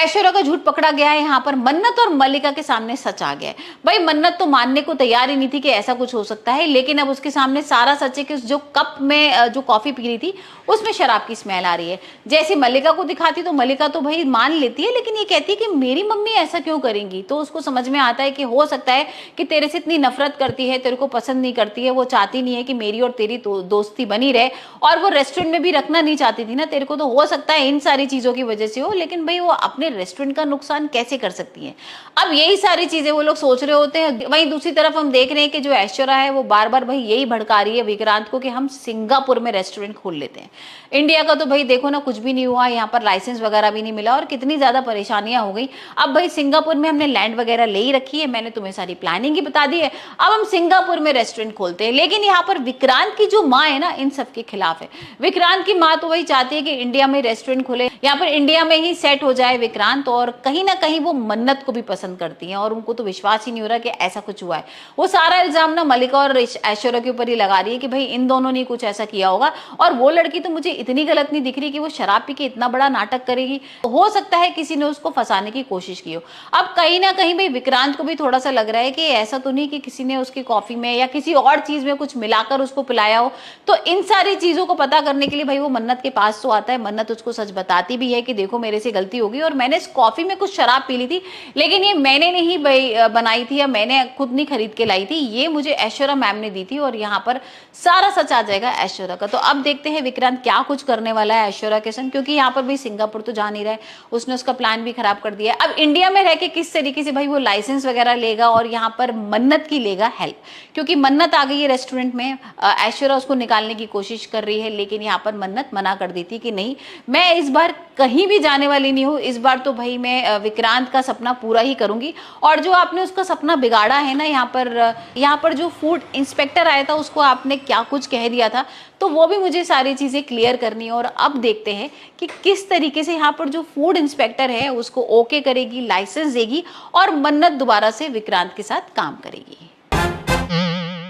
ऐश्वर्या का झूठ पकड़ा गया है यहाँ पर, मन्नत और मल्लिका के सामने सच आ गया है। भाई मन्नत तो मानने को तैयार ही नहीं थी कि ऐसा कुछ हो सकता है, लेकिन अब उसके सामने सारा सच है कि जो कप में जो कॉफी पी रही थी उसमें शराब की स्मेल आ रही है। जैसे मल्लिका को दिखाती तो मल्लिका तो भाई मान लेती है, लेकिन ये कहती है कि मेरी मम्मी ऐसा क्यों करेंगी। तो उसको समझ में आता है कि हो सकता है कि तेरे से इतनी नफरत करती है, तेरे को पसंद नहीं करती है, वो चाहती नहीं है कि मेरी और तेरी दोस्ती बनी रहे, और वो रेस्टोरेंट में भी रखना नहीं चाहती थी ना तेरे को। तो हो सकता है इन सारी चीजों की वजह से हो, लेकिन भाई वो अपने रेस्टोरेंट का नुकसान कैसे कर सकती है। अब यही सारी चीजें वो लोग सोच रहे होते हैं। वहीं दूसरी तरफ हम देख रहे हैं कि जो ऐश्वर्या है वो बार बार भाई यही भड़का रही है विक्रांत को कि हम सिंगापुर में रेस्टोरेंट खोल लेते हैं। इंडिया का तो भाई देखो ना कुछ भी नहीं हुआ, यहाँ पर लाइसेंस वगैरह भी नहीं मिला और कितनी ज्यादा परेशानियां हो गई। अब भाई सिंगापुर में हमने लैंड वगैरह ले ही रखी है, मैंने तुम्हें सारी प्लानिंग ही बता दी है, अब हम सिंगापुर में रेस्टोरेंट खोलते हैं। लेकिन यहाँ पर विक्रांत की जो माँ है ना इन सब के खिलाफ है। विक्रांत की माँ तो वही चाहती है कि इंडिया में रेस्टोरेंट खोले, यहाँ पर इंडिया में ही सेट हो जाए विक्रांत, और कहीं ना कहीं वो मन्नत को भी पसंद करती है और उनको तो विश्वास ही नहीं हो रहा कि ऐसा कुछ हुआ है। वो सारा इल्जाम ना मल्लिका और ऐश्वर्या के ऊपर ही लगा रही है कि भाई इन दोनों ने कुछ ऐसा किया होगा, और वो लड़की तो मुझे इतनी गलत नहीं दिख रही कि वो शराब पी के इतना बड़ा नाटक करेगी। तो हो सकता है किसी ने उसको फंसाने की कोशिश की हो। अब कहीं ना कहीं भाई विक्रांत को भी थोड़ा सा लग रहा है कि ऐसा तो नहीं कि किसी ने उसकी कॉफी में या किसी और चीज में कुछ मिलाकर उसको पिलाया हो। तो इन सारी चीजों को पता करने के लिए भाई वो मन्नत के पास तो आता है। मन्नत उसको सच बताती भी है कि देखो मेरे से गलती हो गई और मैंने इस कॉफी में कुछ शराब पी ली थी, लेकिन ये मैंने नहीं बनाई थी या मैंने खुद नहीं खरीद के लाई थी, ये मुझे ऐश्वर्या मैम ने दी थी, और यहाँ पर सारा सच आ जाएगा ऐश्वर्या का। तो अब देखते हैं विक्रांत क्या कुछ करने वाला है ऐश्वर्या के संग, क्योंकि यहाँ पर भी सिंगापुर तो जा नहीं रहा है, उसने उसका प्लान भी खराब कर दिया है। अब इंडिया में रह के किस तरीके से भाई वो लाइसेंस वगैरह लेगा और यहाँ पर मन्नत की लेगा हेल्प, क्योंकि मन्नत आ गई है रेस्टोरेंट में। ऐश्वर्या उसको निकालने की कोशिश कर रही है, लेकिन यहाँ पर मन्नत मना कर दी थी कि नहीं, मैं इस बार कहीं भी जाने वाली नहीं हूँ, इस बार तो भाई मैं विक्रांत का सपना पूरा ही करूंगी। और जो आपने उसका सपना बिगाड़ा है ना, यहाँ पर जो फूड इंस्पेक्टर आया था उसको आपने क्या कुछ कह दिया था, तो वो भी मुझे सारी चीजें क्लियर करनी है। और अब देखते हैं कि किस तरीके से यहाँ पर जो फूड इंस्पेक्टर है उसको ओके करेगी, लाइसेंस देगी और मन्नत दोबारा से विक्रांत के साथ काम करेगी।